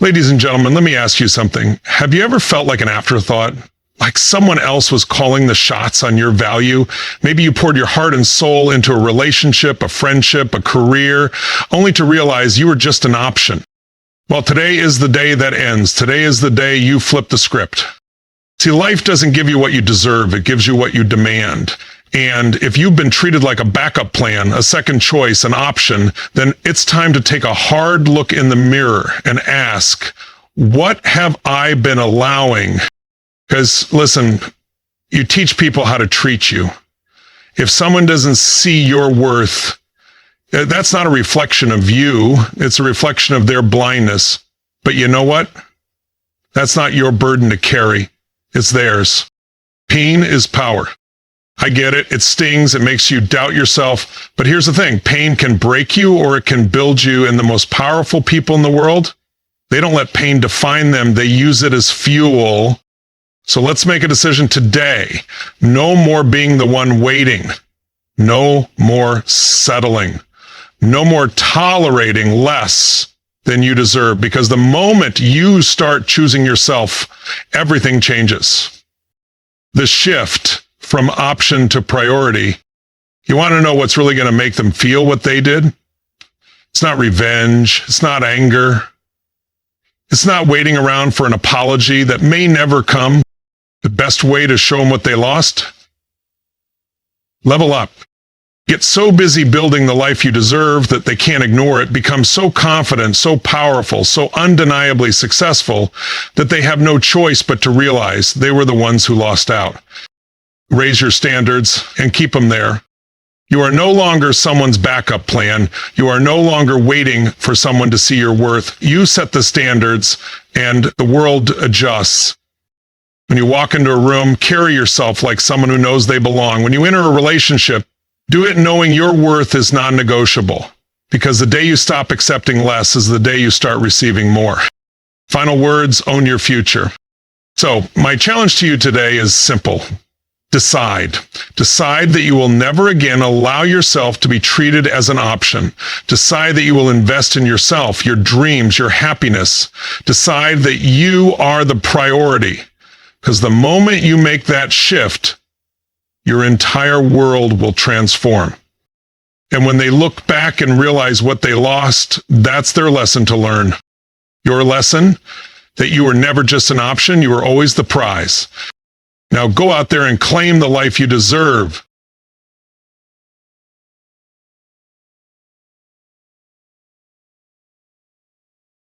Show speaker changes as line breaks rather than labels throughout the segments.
Ladies and gentlemen, let me ask you something. Have you ever felt like an afterthought? Like someone else was calling the shots on your value? Maybe you poured your heart and soul into a relationship, a friendship, a career, only to realize you were just an option. Well, today is the day that ends. Today is the day you flip the script. See, life doesn't give you what you deserve. It gives you what you demand. And if you've been treated like a backup plan, a second choice, an option, then it's time to take a hard look in the mirror and ask, what have I been allowing? Because listen, you teach people how to treat you. If someone doesn't see your worth, that's not a reflection of you. It's a reflection of their blindness. But you know what? That's not your burden to carry. It's theirs. Pain is power. I get it. It stings. It makes you doubt yourself. But here's the thing. Pain can break you or it can build you. And the most powerful people in the world, they don't let pain define them. They use it as fuel. So let's make a decision today. No more being the one waiting. No more settling. No more tolerating less than you deserve. Because the moment you start choosing yourself, everything changes. The shift from option to priority. You want to know what's really going to make them feel what they did? It's not revenge. It's not anger. It's not waiting around for an apology that may never come. The best way to show them what they lost? Level up. Get so busy building the life you deserve that they can't ignore it. Become so confident, so powerful, so undeniably successful that they have no choice but to realize they were the ones who lost out. Raise your standards and keep them there. You are no longer someone's backup plan. You are no longer waiting for someone to see your worth. You set the standards and the world adjusts. When you walk into a room, carry yourself like someone who knows they belong. When you enter a relationship, do it knowing your worth is non-negotiable. Because the day you stop accepting less is the day you start receiving more. Final words, own your future. So my challenge to you today is simple. Decide. Decide that you will never again allow yourself to be treated as an option. Decide that you will invest in yourself, your dreams, your happiness. Decide that you are the priority. Because the moment you make that shift, your entire world will transform. And when they look back and realize what they lost, that's their lesson to learn. Your lesson, that you were never just an option, you were always the prize. Now go out there and claim the life you deserve.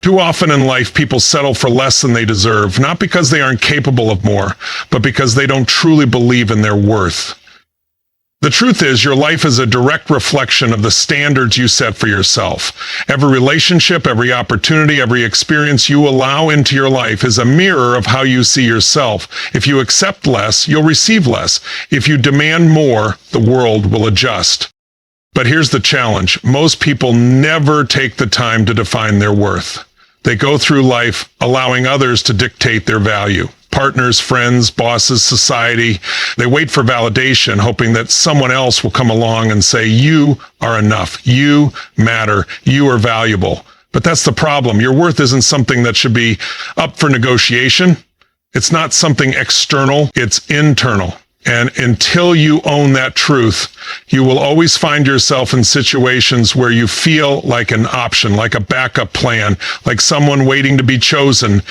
Too often in life, people settle for less than they deserve, not because they aren't capable of more, but because they don't truly believe in their worth. The truth is, your life is a direct reflection of the standards you set for yourself. Every relationship, every opportunity, every experience you allow into your life is a mirror of how you see yourself. If you accept less, you'll receive less. If you demand more, the world will adjust. But here's the challenge. Most people never take the time to define their worth. They go through life allowing others to dictate their value. Partners, friends, bosses, society. They wait for validation, hoping that someone else will come along and say, you are enough. You matter. You are valuable. But that's the problem. Your worth isn't something that should be up for negotiation. It's not something external. It's internal. And until you own that truth, you will always find yourself in situations where you feel like an option, like a backup plan, like someone waiting to be chosen.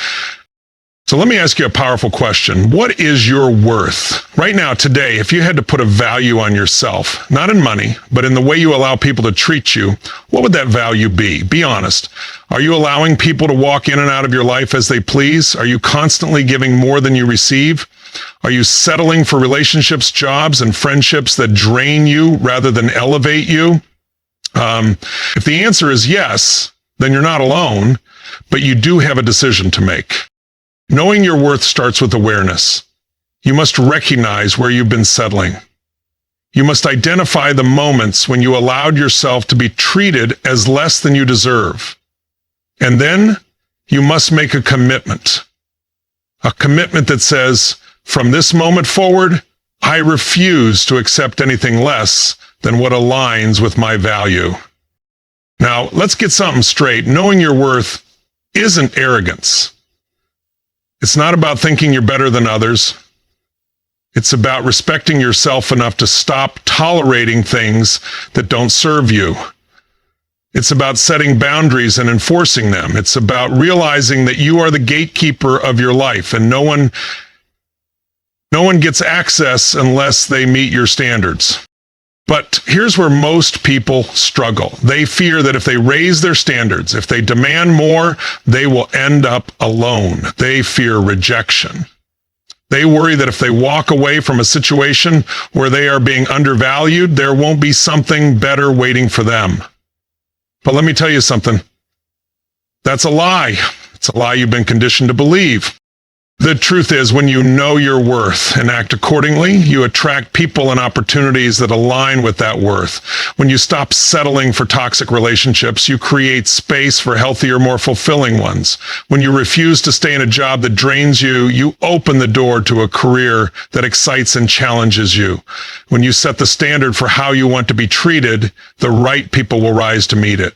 So let me ask you a powerful question. What is your worth? Right now, today, if you had to put a value on yourself, not in money, but in the way you allow people to treat you, what would that value be? Be honest. Are you allowing people to walk in and out of your life as they please? Are you constantly giving more than you receive? Are you settling for relationships, jobs, and friendships that drain you rather than elevate you? If the answer is yes, then you're not alone, but you do have a decision to make. Knowing your worth starts with awareness. You must recognize where you've been settling. You must identify the moments when you allowed yourself to be treated as less than you deserve. And then you must make a commitment. A commitment that says, from this moment forward, I refuse to accept anything less than what aligns with my value. Now, let's get something straight. Knowing your worth isn't arrogance. It's not about thinking you're better than others. It's about respecting yourself enough to stop tolerating things that don't serve you. It's about setting boundaries and enforcing them. It's about realizing that you are the gatekeeper of your life, and no one gets access unless they meet your standards. But here's where most people struggle. They fear that if they raise their standards, if they demand more, they will end up alone. They fear rejection. They worry that if they walk away from a situation where they are being undervalued, there won't be something better waiting for them. But let me tell you something. That's a lie. It's a lie you've been conditioned to believe. The truth is, when you know your worth and act accordingly, you attract people and opportunities that align with that worth. When you stop settling for toxic relationships, you create space for healthier, more fulfilling ones. When you refuse to stay in a job that drains you, you open the door to a career that excites and challenges you. When you set the standard for how you want to be treated, the right people will rise to meet it.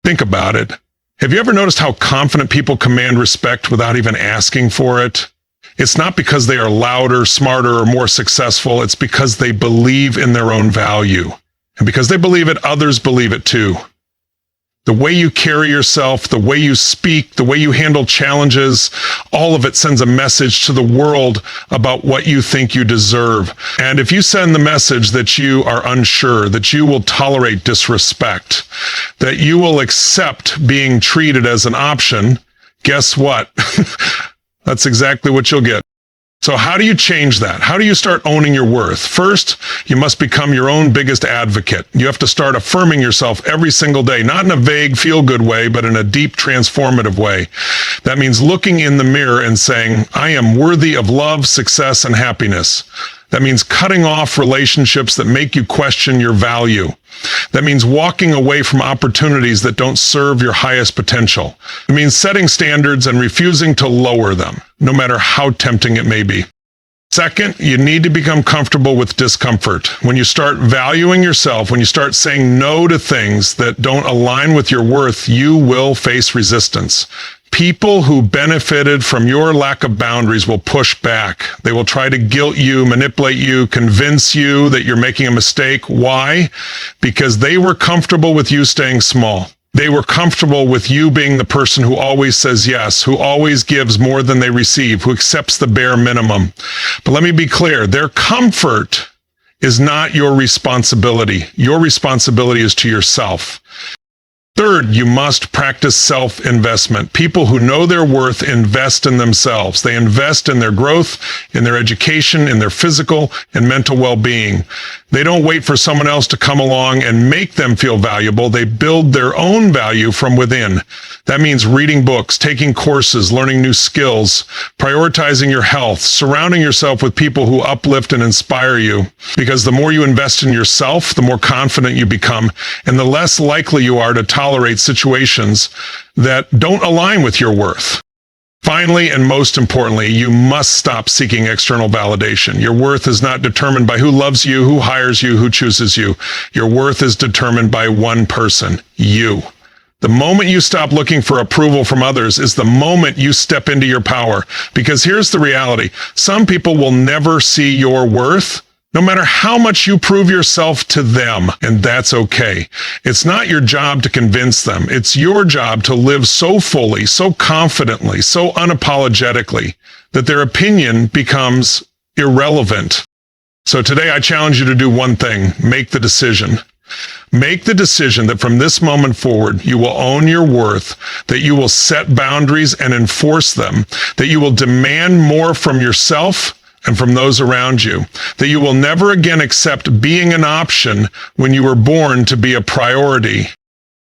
Think about it. Have you ever noticed how confident people command respect without even asking for it? It's not because they are louder, smarter, or more successful. It's because they believe in their own value. And because they believe it, others believe it too. The way you carry yourself, the way you speak, the way you handle challenges, all of it sends a message to the world about what you think you deserve. And if you send the message that you are unsure, that you will tolerate disrespect, that you will accept being treated as an option, guess what? That's exactly what you'll get. So how do you change that? How do you start owning your worth? First, you must become your own biggest advocate. You have to start affirming yourself every single day, not in a vague feel-good way, but in a deep transformative way. That means looking in the mirror and saying, I am worthy of love, success, and happiness. That means cutting off relationships that make you question your value. That means walking away from opportunities that don't serve your highest potential. It means setting standards and refusing to lower them, no matter how tempting it may be. Second, you need to become comfortable with discomfort. When you start valuing yourself, when you start saying no to things that don't align with your worth, you will face resistance. People who benefited from your lack of boundaries will push back. They will try to guilt you, manipulate you, convince you that you're making a mistake. Why? Because they were comfortable with you staying small. They were comfortable with you being the person who always says yes, who always gives more than they receive, who accepts the bare minimum. But let me be clear, their comfort is not your responsibility. Your responsibility is to yourself. Third, you must practice self-investment. People who know their worth invest in themselves. They invest in their growth, in their education, in their physical and mental well-being. They don't wait for someone else to come along and make them feel valuable. They build their own value from within. That means reading books, taking courses, learning new skills, prioritizing your health, surrounding yourself with people who uplift and inspire you. Because the more you invest in yourself, the more confident you become, and the less likely you are to tolerate situations that don't align with your worth. Finally, and most importantly, you must stop seeking external validation. Your worth is not determined by who loves you, who hires you, who chooses you. Your worth is determined by one person, you. The moment you stop looking for approval from others is the moment you step into your power. Because here's the reality. Some people will never see your worth, no matter how much you prove yourself to them, and that's okay. It's not your job to convince them. It's your job to live so fully, so confidently, so unapologetically that their opinion becomes irrelevant. So today I challenge you to do one thing. Make the decision. Make the decision that from this moment forward, you will own your worth, that you will set boundaries and enforce them, that you will demand more from yourself and from those around you, that you will never again accept being an option when you were born to be a priority.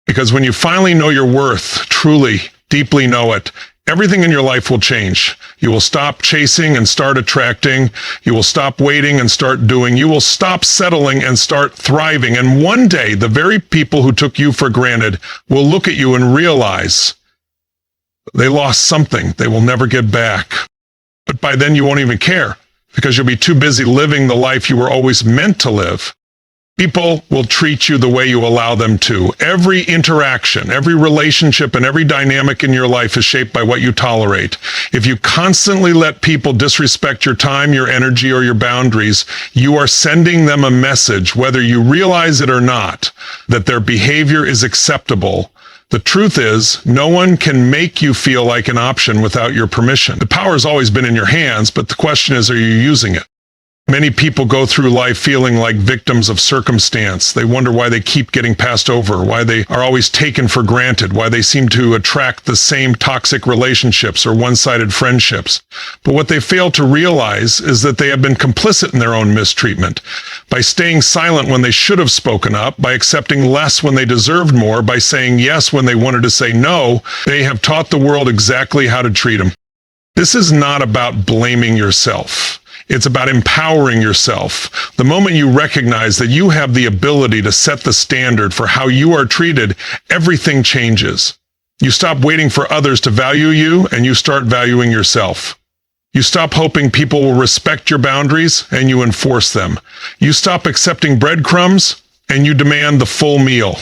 Because when you finally know your worth, truly, deeply know it, everything in your life will change. You will stop chasing and start attracting. You will stop waiting and start doing. You will stop settling and start thriving. And one day, the very people who took you for granted will look at you and realize they lost something they will never get back. But by then you won't even care because you'll be too busy living the life you were always meant to live. People will treat you the way you allow them to. Every interaction, every relationship, and every dynamic in your life is shaped by what you tolerate. If you constantly let people disrespect your time, your energy, or your boundaries, you are sending them a message, whether you realize it or not, that their behavior is acceptable. The truth is, no one can make you feel like an option without your permission. The power has always been in your hands, but the question is, are you using it? Many people go through life feeling like victims of circumstance. They wonder why they keep getting passed over, why they are always taken for granted, why they seem to attract the same toxic relationships or one-sided friendships. But what they fail to realize is that they have been complicit in their own mistreatment. By staying silent when they should have spoken up, by accepting less when they deserved more, by saying yes when they wanted to say no, they have taught the world exactly how to treat them. This is not about blaming yourself. It's about empowering yourself. The moment you recognize that you have the ability to set the standard for how you are treated, everything changes. You stop waiting for others to value you, and you start valuing yourself. You stop hoping people will respect your boundaries, and you enforce them. You stop accepting breadcrumbs, and you demand the full meal.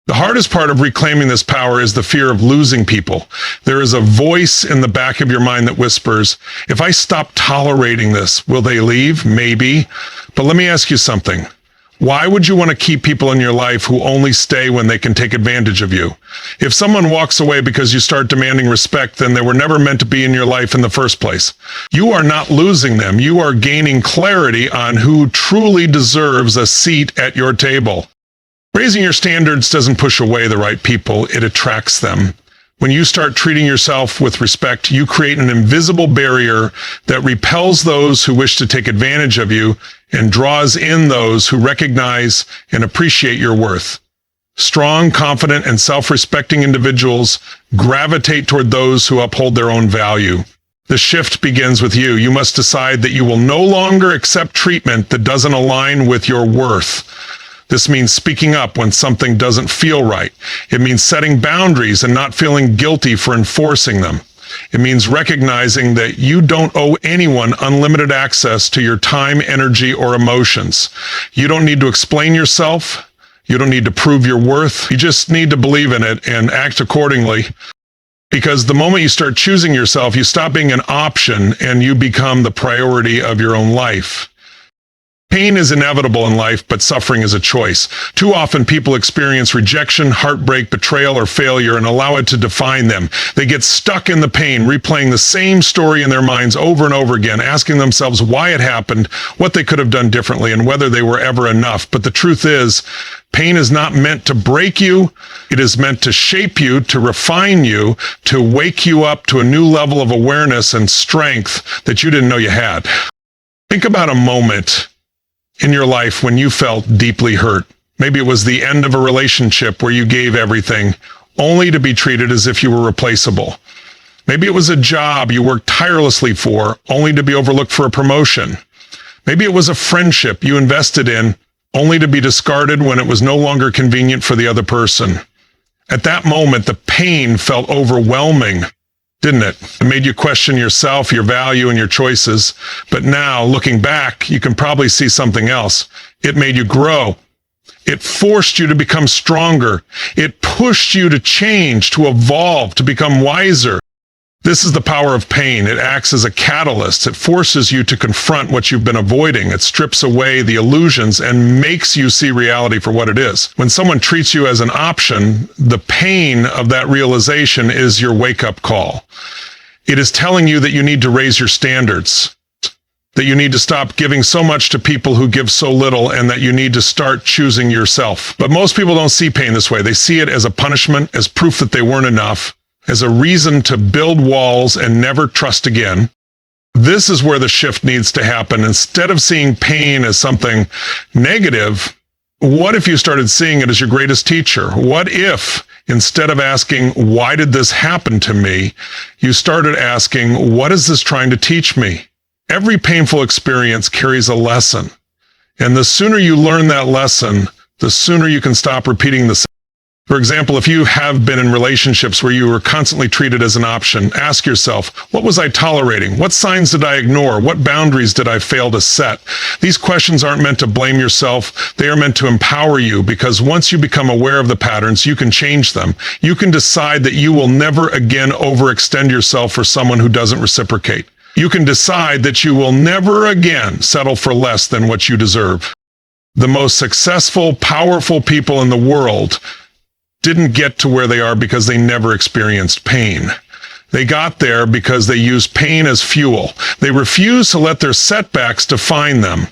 The hardest part of reclaiming this power is the fear of losing people. There is a voice in the back of your mind that whispers, if I stop tolerating this, will they leave? Maybe. But let me ask you something. Why would you want to keep people in your life who only stay when they can take advantage of you? If someone walks away because you start demanding respect, then they were never meant to be in your life in the first place. You are not losing them. You are gaining clarity on who truly deserves a seat at your table. Raising your standards doesn't push away the right people, it attracts them. When you start treating yourself with respect, you create an invisible barrier that repels those who wish to take advantage of you and draws in those who recognize and appreciate your worth. Strong, confident, and self-respecting individuals gravitate toward those who uphold their own value. The shift begins with you. You must decide that you will no longer accept treatment that doesn't align with your worth. This means speaking up when something doesn't feel right. It means setting boundaries and not feeling guilty for enforcing them. It means recognizing that you don't owe anyone unlimited access to your time, energy, or emotions. You don't need to explain yourself. You don't need to prove your worth. You just need to believe in it and act accordingly. Because the moment you start choosing yourself, you stop being an option and you become the priority of your own life. Pain is inevitable in life, but suffering is a choice. Too often people experience rejection, heartbreak, betrayal, or failure and allow it to define them. They get stuck in the pain, replaying the same story in their minds over and over again, asking themselves why it happened, what they could have done differently, and whether they were ever enough. But the truth is, pain is not meant to break you. It is meant to shape you, to refine you, to wake you up to a new level of awareness and strength that you didn't know you had. Think about a moment in your life when you felt deeply hurt. Maybe it was the end of a relationship where you gave everything, only to be treated as if you were replaceable. Maybe it was a job you worked tirelessly for, only to be overlooked for a promotion. Maybe it was a friendship you invested in, only to be discarded when it was no longer convenient for the other person. At that moment, the pain felt overwhelming, didn't it? It made you question yourself, your value, and your choices. But now, looking back, you can probably see something else. It made you grow. It forced you to become stronger. It pushed you to change, to evolve, to become wiser. This is the power of pain. It acts as a catalyst. It forces you to confront what you've been avoiding. It strips away the illusions and makes you see reality for what it is. When someone treats you as an option, the pain of that realization is your wake-up call. It is telling you that you need to raise your standards, that you need to stop giving so much to people who give so little, and that you need to start choosing yourself. But most people don't see pain this way. They see it as a punishment, as proof that they weren't enough, as a reason to build walls and never trust again. This is where the shift needs to happen. Instead of seeing pain as something negative, what if you started seeing it as your greatest teacher? What if, instead of asking, why did this happen to me, you started asking, what is this trying to teach me? Every painful experience carries a lesson. And the sooner you learn that lesson, the sooner you can stop repeating the same. For example, if you have been in relationships where you were constantly treated as an option, ask yourself, what was I tolerating? What signs did I ignore? What boundaries did I fail to set? These questions aren't meant to blame yourself. They are meant to empower you, because once you become aware of the patterns, you can change them. You can decide that you will never again overextend yourself for someone who doesn't reciprocate. You can decide that you will never again settle for less than what you deserve. The most successful, powerful people in the world didn't get to where they are because they never experienced pain. They got there because they used pain as fuel. They refused to let their setbacks define them.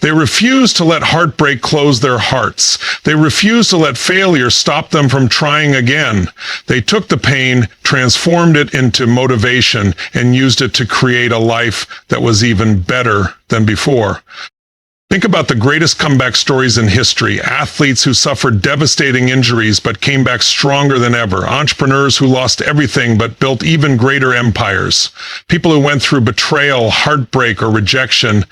They refused to let heartbreak close their hearts. They refused to let failure stop them from trying again. They took the pain, transformed it into motivation, and used it to create a life that was even better than before. Think about the greatest comeback stories in history. Athletes who suffered devastating injuries but came back stronger than ever. Entrepreneurs who lost everything but built even greater empires. People who went through betrayal, heartbreak, or rejection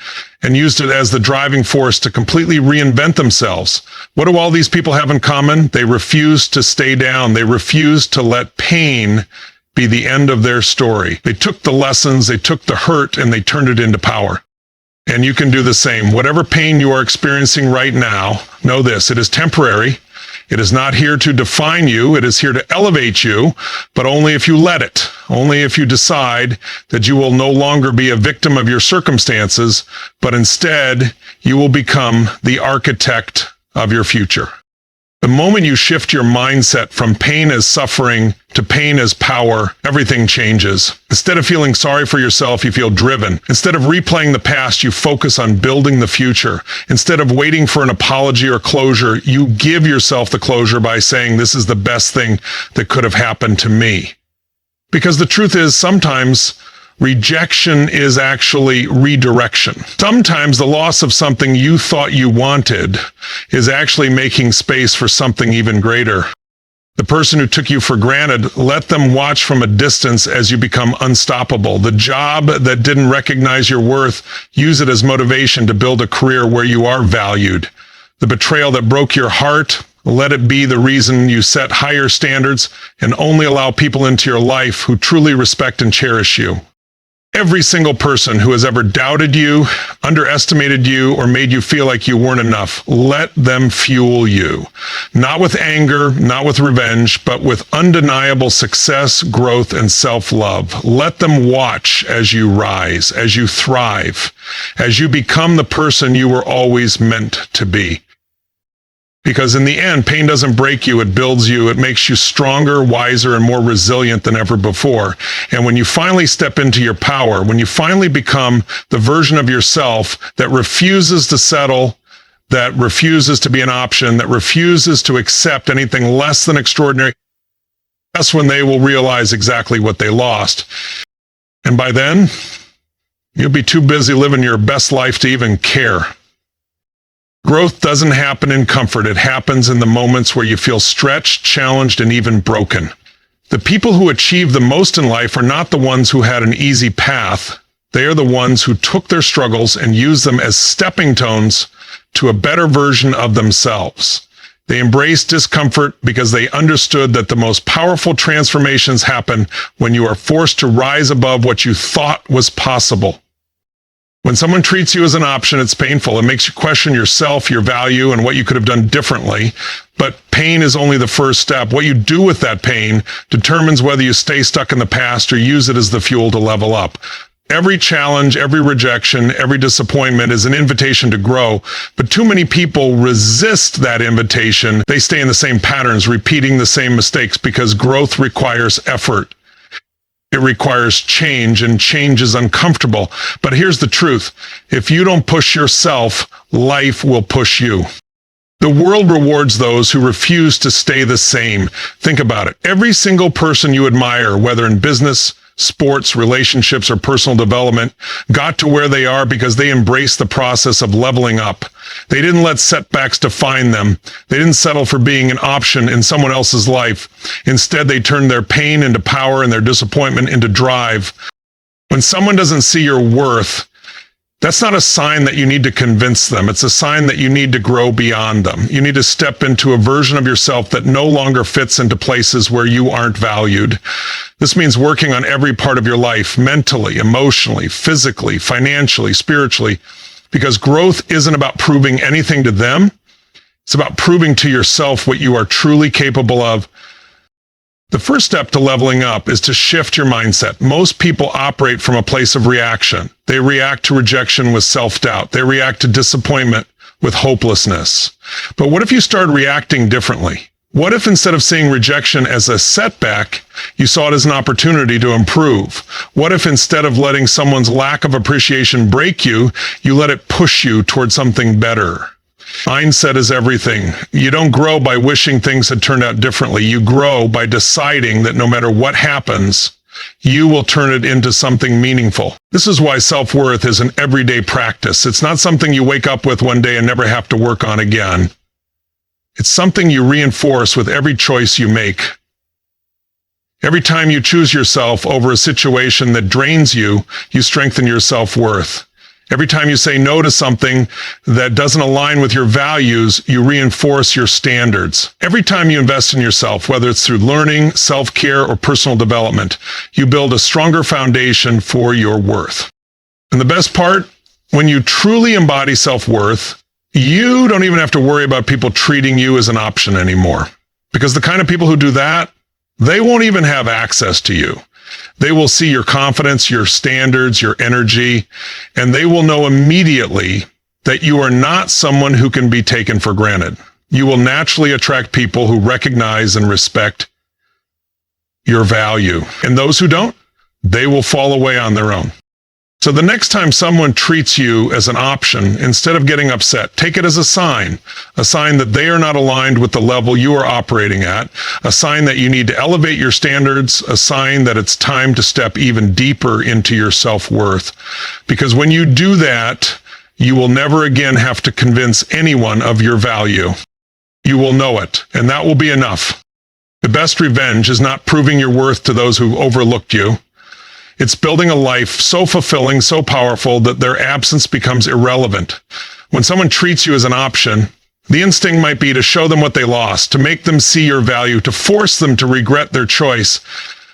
and used it as the driving force to completely reinvent themselves. What do all these people have in common? They refused to stay down. They refused to let pain be the end of their story. They took the lessons, they took the hurt, and they turned it into power. And you can do the same. Whatever pain you are experiencing right now, know this: it is temporary. It is not here to define you. It is here to elevate you, but only if you let it. Only if you decide that you will no longer be a victim of your circumstances, but instead you will become the architect of your future. The moment you shift your mindset from pain as suffering to pain as power, everything changes. Instead of feeling sorry for yourself, you feel driven. Instead of replaying the past, you focus on building the future. Instead of waiting for an apology or closure, you give yourself the closure by saying, this is the best thing that could have happened to me. Because the truth is, sometimes rejection is actually redirection. Sometimes the loss of something you thought you wanted is actually making space for something even greater. The person who took you for granted, let them watch from a distance as you become unstoppable. The job that didn't recognize your worth, use it as motivation to build a career where you are valued. The betrayal that broke your heart, let it be the reason you set higher standards and only allow people into your life who truly respect and cherish you. Every single person who has ever doubted you, underestimated you, or made you feel like you weren't enough, let them fuel you. Not with anger, not with revenge, but with undeniable success, growth, and self-love. Let them watch as you rise, as you thrive, as you become the person you were always meant to be. Because in the end, pain doesn't break you, it builds you. It makes you stronger, wiser, and more resilient than ever before. And when you finally step into your power, when you finally become the version of yourself that refuses to settle, that refuses to be an option, that refuses to accept anything less than extraordinary, that's when they will realize exactly what they lost. And by then, you'll be too busy living your best life to even care. Growth doesn't happen in comfort. It happens in the moments where you feel stretched, challenged, and even broken. The people who achieve the most in life are not the ones who had an easy path. They are the ones who took their struggles and used them as stepping stones to a better version of themselves. They embraced discomfort because they understood that the most powerful transformations happen when you are forced to rise above what you thought was possible. When someone treats you as an option, it's painful. It makes you question yourself, your value, and what you could have done differently. But pain is only the first step. What you do with that pain determines whether you stay stuck in the past or use it as the fuel to level up. Every challenge, every rejection, every disappointment is an invitation to grow. But too many people resist that invitation. They stay in the same patterns, repeating the same mistakes, because growth requires effort. It requires change, and change is uncomfortable. But here's the truth. If you don't push yourself, life will push you. The world rewards those who refuse to stay the same. Think about it. Every single person you admire, whether in business, sports, relationships, or personal development, got to where they are because they embraced the process of leveling up. They didn't let setbacks define them. They didn't settle for being an option in someone else's life. Instead, they turned their pain into power and their disappointment into drive. When someone doesn't see your worth, That's not a sign that you need to convince them. It's a sign that you need to grow beyond them. You need to step into a version of yourself that no longer fits into places where you aren't valued. This means working on every part of your life, mentally, emotionally, physically, financially, spiritually, because growth isn't about proving anything to them. It's about proving to yourself what you are truly capable of. The first step to leveling up is to shift your mindset. Most people operate from a place of reaction. They react to rejection with self-doubt. They react to disappointment with hopelessness. But what if you started reacting differently? What if instead of seeing rejection as a setback, you saw it as an opportunity to improve? What if instead of letting someone's lack of appreciation break you, you let it push you toward something better? Mindset is everything. You don't grow by wishing things had turned out differently. You grow by deciding that no matter what happens, you will turn it into something meaningful. This is why self-worth is an everyday practice. It's not something you wake up with one day and never have to work on again. It's something you reinforce with every choice you make. Every time you choose yourself over a situation that drains you, you strengthen your self-worth. Every time you say no to something that doesn't align with your values, you reinforce your standards. Every time you invest in yourself, whether it's through learning, self-care, or personal development, you build a stronger foundation for your worth. And the best part, when you truly embody self-worth, you don't even have to worry about people treating you as an option anymore. Because the kind of people who do that, they won't even have access to you. They will see your confidence, your standards, your energy, and they will know immediately that you are not someone who can be taken for granted. You will naturally attract people who recognize and respect your value. And those who don't, they will fall away on their own. So the next time someone treats you as an option, instead of getting upset, take it as a sign that they are not aligned with the level you are operating at, a sign that you need to elevate your standards, a sign that it's time to step even deeper into your self-worth. Because when you do that, you will never again have to convince anyone of your value. You will know it, and that will be enough. The best revenge is not proving your worth to those who overlooked you. It's building a life so fulfilling, so powerful that their absence becomes irrelevant. When someone treats you as an option, the instinct might be to show them what they lost, to make them see your value, to force them to regret their choice.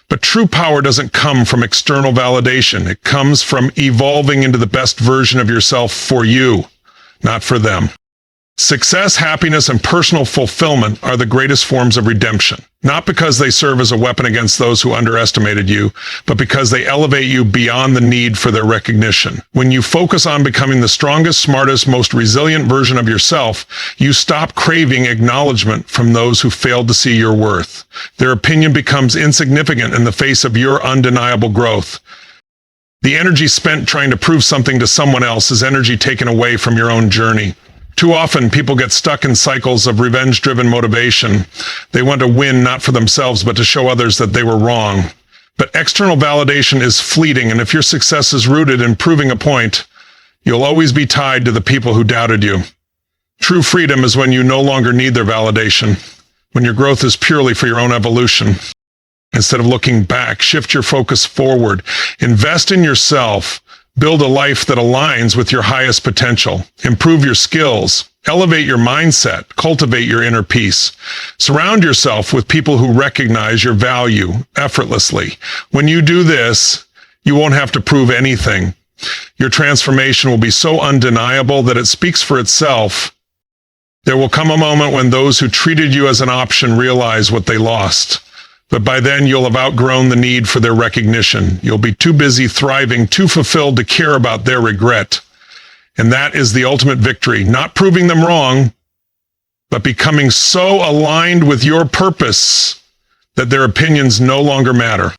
But true power doesn't come from external validation. It comes from evolving into the best version of yourself for you, not for them. Success, happiness, and personal fulfillment are the greatest forms of redemption, not because they serve as a weapon against those who underestimated you, but because they elevate you beyond the need for their recognition. When you focus on becoming the strongest, smartest, most resilient version of yourself, you stop craving acknowledgement from those who failed to see your worth. Their opinion becomes insignificant in the face of your undeniable growth. The energy spent trying to prove something to someone else is energy taken away from your own journey. Too often, people get stuck in cycles of revenge-driven motivation. They want to win not for themselves, but to show others that they were wrong. But external validation is fleeting, and if your success is rooted in proving a point, you'll always be tied to the people who doubted you. True freedom is when you no longer need their validation, when your growth is purely for your own evolution. Instead of looking back, shift your focus forward. Invest in yourself. Build a life that aligns with your highest potential. Improve your skills. Elevate your mindset. Cultivate your inner peace. Surround yourself with people who recognize your value effortlessly. When you do this, you won't have to prove anything. Your transformation will be so undeniable that it speaks for itself. There will come a moment when those who treated you as an option realize what they lost. But by then, you'll have outgrown the need for their recognition. You'll be too busy thriving, too fulfilled to care about their regret. And that is the ultimate victory, not proving them wrong, but becoming so aligned with your purpose that their opinions no longer matter.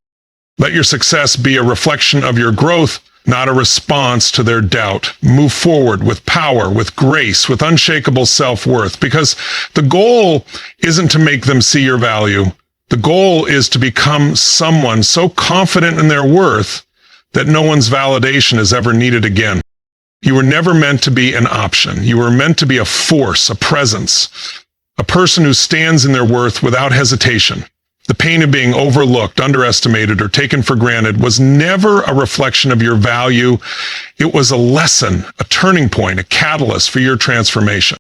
Let your success be a reflection of your growth, not a response to their doubt. Move forward with power, with grace, with unshakable self-worth, because the goal isn't to make them see your value. The goal is to become someone so confident in their worth that no one's validation is ever needed again. You were never meant to be an option. You were meant to be a force, a presence, a person who stands in their worth without hesitation. The pain of being overlooked, underestimated, or taken for granted was never a reflection of your value. It was a lesson, a turning point, a catalyst for your transformation.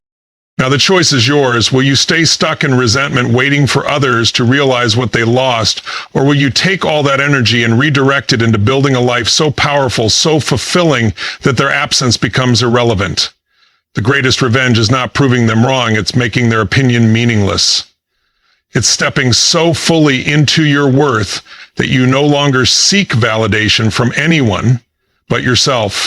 Now the choice is yours. Will you stay stuck in resentment, waiting for others to realize what they lost? Or will you take all that energy and redirect it into building a life so powerful, so fulfilling, that their absence becomes irrelevant? The greatest revenge is not proving them wrong. It's making their opinion meaningless. It's stepping so fully into your worth that you no longer seek validation from anyone but yourself.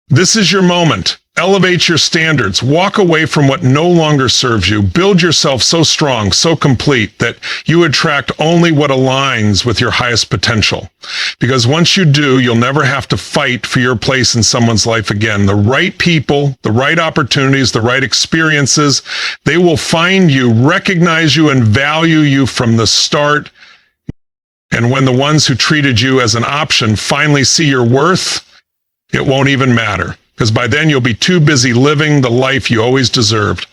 This is your moment. Elevate your standards. Walk away from what no longer serves you. Build yourself so strong, so complete, that you attract only what aligns with your highest potential. Because once you do, you'll never have to fight for your place in someone's life again. The right people, the right opportunities, the right experiences, they will find you, recognize you, and value you from the start. And when the ones who treated you as an option finally see your worth, it won't even matter. Because by then you'll be too busy living the life you always deserved.